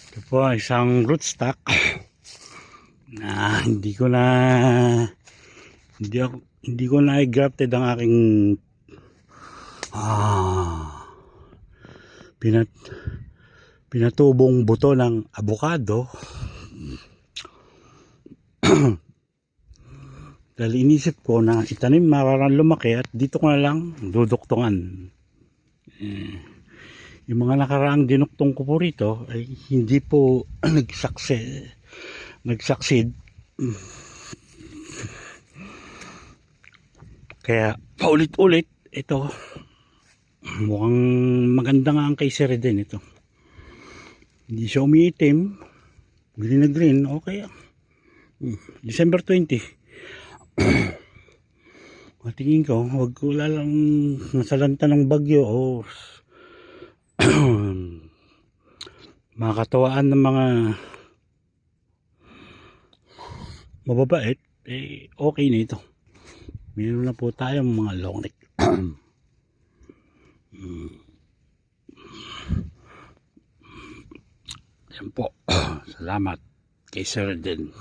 Ito po isang rootstock na hindi ko na i-grafted ang aking pinatubong buto ng abukado. Dahil inisip ko na itanim marang lumaki at dito ko na lang duduktungan. Yung mga nakaraang dinuktong ko po rito ay hindi po nag-succeed. Kaya paulit-ulit ito. Mukhang maganda nga ang kay Sir din ito. Hindi siya umiitim. Green na green. Okay. December 20. Tingin ko, wag ko lang masalanta ng bagyo o makakatawaan ng mga mababait, okay na ito. Meron na po tayong mga long neck. Yan po. Salamat kay Sir din.